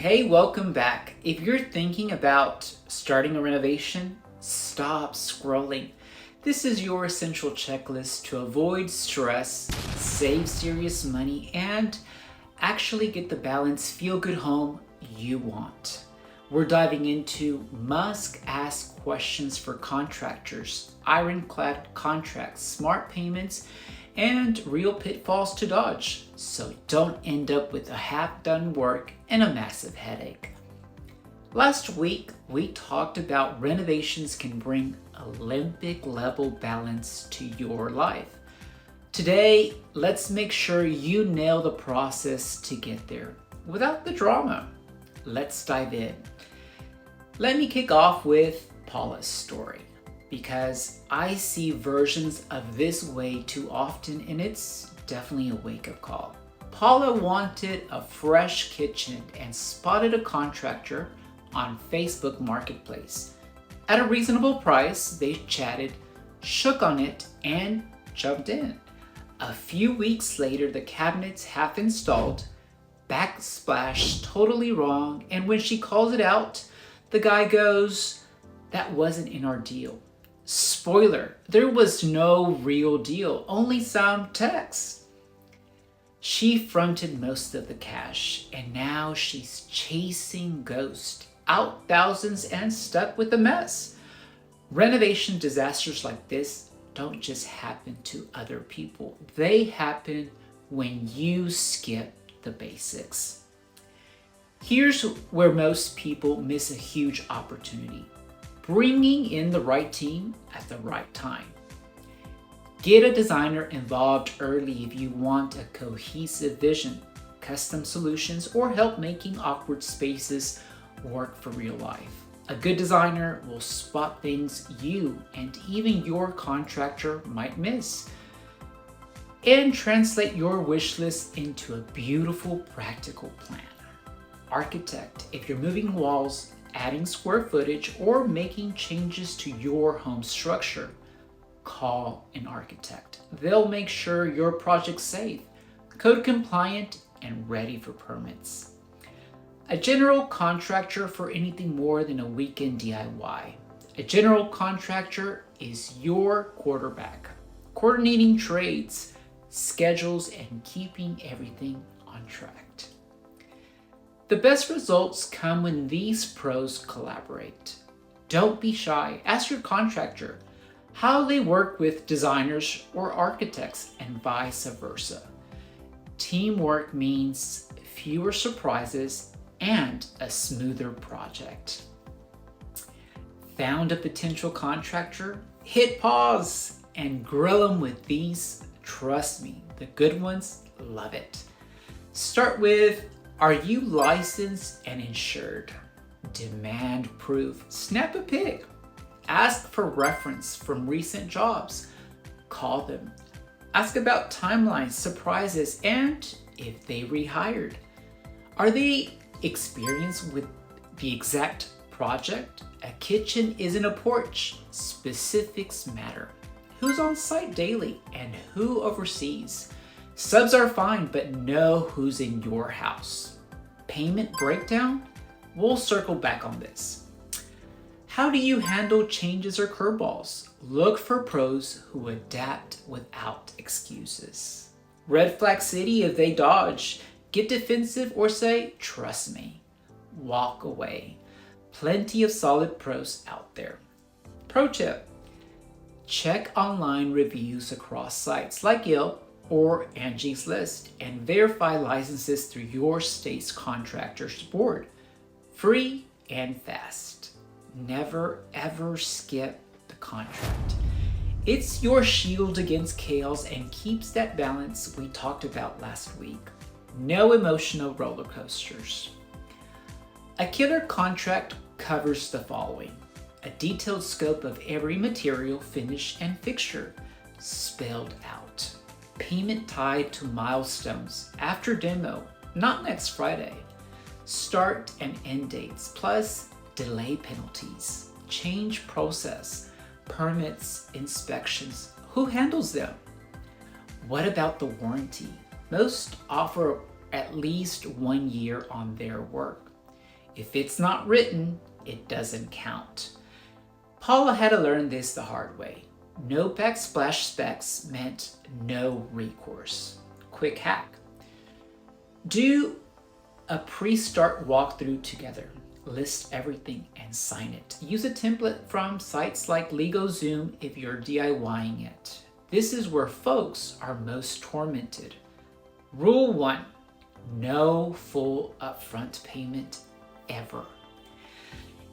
Hey, welcome back. If you're thinking about starting a renovation, stop scrolling. This is your essential checklist to avoid stress, save serious money, and actually get the balanced feel-good home you want. We're diving into must-ask questions for contractors, ironclad contracts, smart payments, and real pitfalls to dodge, so don't end up with a half-done work and a massive headache. Last week, we talked about renovations can bring Olympic-level balance to your life. Today, let's make sure you nail the process to get there without the drama. Let's dive in. Let me kick off with Paula's story, because I see versions of this way too often, and it's definitely a wake-up call. Paula wanted a fresh kitchen and spotted a contractor on Facebook Marketplace. At a reasonable price, they chatted, shook on it, and jumped in. A few weeks later, the cabinets half installed, backsplash totally wrong, and when she calls it out, the guy goes, "That wasn't in our deal." Spoiler, there was no real deal, only some text. She fronted most of the cash, and now she's chasing ghosts, out thousands and stuck with a mess. Renovation disasters like this don't just happen to other people. They happen when you skip the basics. Here's where most people miss a huge opportunity: bringing in the right team at the right time. Get a designer involved early if you want a cohesive vision, custom solutions, or help making awkward spaces work for real life. A good designer will spot things you and even your contractor might miss, and translate your wish list into a beautiful, practical plan. Architect, if you're moving walls, adding square footage, or making changes to your home structure, call an architect. They'll make sure your project's safe, code compliant, and ready for permits. A general contractor for anything more than a weekend DIY. A general contractor is your quarterback, coordinating trades, schedules, and keeping everything on track. The best results come when these pros collaborate. Don't be shy. Ask your contractor how they work with designers or architects, and vice versa. Teamwork means fewer surprises and a smoother project. Found a potential contractor? Hit pause and grill them with these. Trust me, the good ones love it. Start with, are you licensed and insured? Demand proof. Snap a pic. Ask for reference from recent jobs. Call them. Ask about timelines, surprises, and if they rehired. Are they experienced with the exact project? A kitchen isn't a porch. Specifics matter. Who's on site daily and who oversees? Subs are fine, but know who's in your house. Payment breakdown? We'll circle back on this. How do you handle changes or curveballs? Look for pros who adapt without excuses. Red flag city if they dodge. Get defensive or say, "Trust me." Walk away. Plenty of solid pros out there. Pro tip: check online reviews across sites like Yelp or Angie's List and verify licenses through your state's contractors board. Free and fast. Never ever skip the contract. It's your shield against chaos and keeps that balance we talked about last week. No emotional roller coasters. A killer contract covers the following: a detailed scope of every material, finish, and fixture spelled out. Payment tied to milestones after demo, not next Friday. Start and end dates, plus delay penalties, change process, permits, inspections. Who handles them? What about the warranty? Most offer at least 1 year on their work. If it's not written, it doesn't count. Paula had to learn this the hard way. No backsplash specs meant no recourse. Quick hack. Do a pre-start walkthrough together. List everything and sign it. Use a template from sites like LegoZoom if you're DIYing it. This is where folks are most tormented. Rule 1, no full upfront payment ever.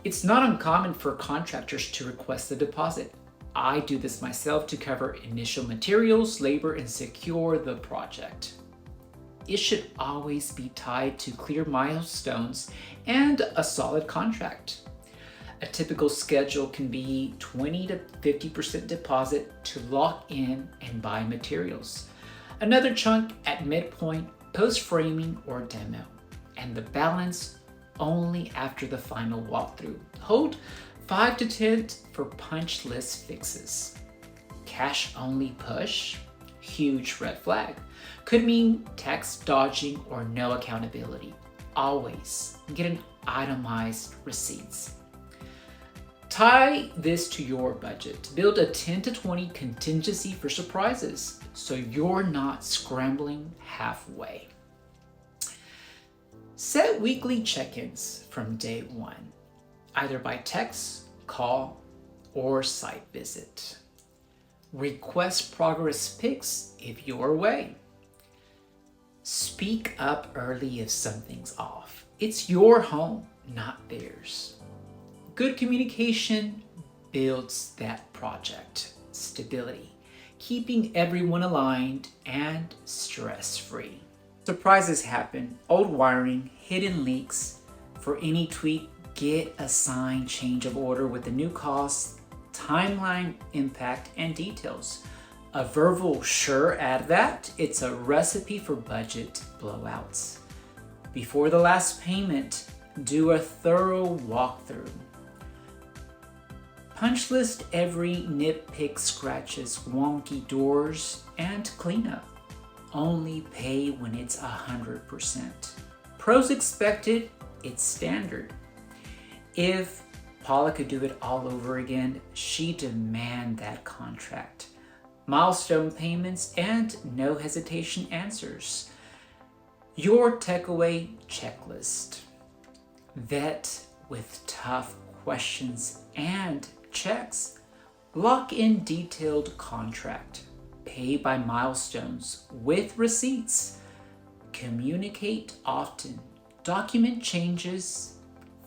It's not uncommon for contractors to request a deposit. I do this myself to cover initial materials, labor, and secure the project. It should always be tied to clear milestones and a solid contract. A typical schedule can be 20 to 50% deposit to lock in and buy materials. Another chunk at midpoint, post-framing or demo, and the balance only after the final walkthrough. Hold 5 to 10 for punch list fixes. Cash only push, huge red flag. Could mean tax dodging or no accountability. Always get an itemized receipts. Tie this to your budget. Build a 10 to 20 contingency for surprises so you're not scrambling halfway. Set weekly check-ins from day one, either by text, call, or site visit. Request progress pics if you're away. Speak up early if something's off. It's your home, not theirs. Good communication builds that project stability, keeping everyone aligned and stress-free. Surprises happen, old wiring, hidden leaks. For any tweak, get a signed change of order with the new costs, timeline, impact, and details. A verbal sure add that. It's a recipe for budget blowouts. Before the last payment, do a thorough walkthrough. Punch list every nitpick, scratches, wonky doors, and cleanup. Only pay when it's 100%. Pros expected, it's standard. If Paula could do it all over again, she'd demand that contract. Milestone payments and no hesitation answers. Your takeaway checklist. Vet with tough questions and checks. Lock in detailed contract. Pay by milestones with receipts. Communicate often. Document changes.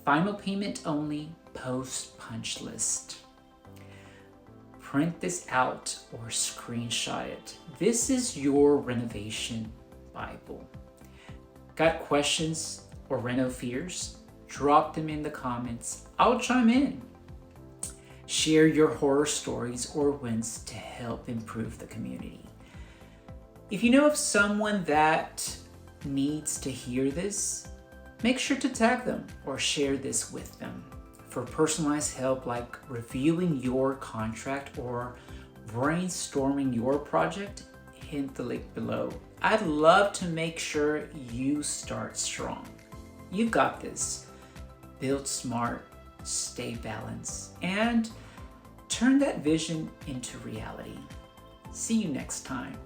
Final payment only. Post punch list. Print this out or screenshot it. This is your renovation Bible. Got questions or reno fears? Drop them in the comments. I'll chime in. Share your horror stories or wins to help improve the community. If you know of someone that needs to hear this, make sure to tag them or share this with them. For personalized help like reviewing your contract or brainstorming your project, hit the link below. I'd love to make sure you start strong. You got this. Build smart, stay balanced, and turn that vision into reality. See you next time.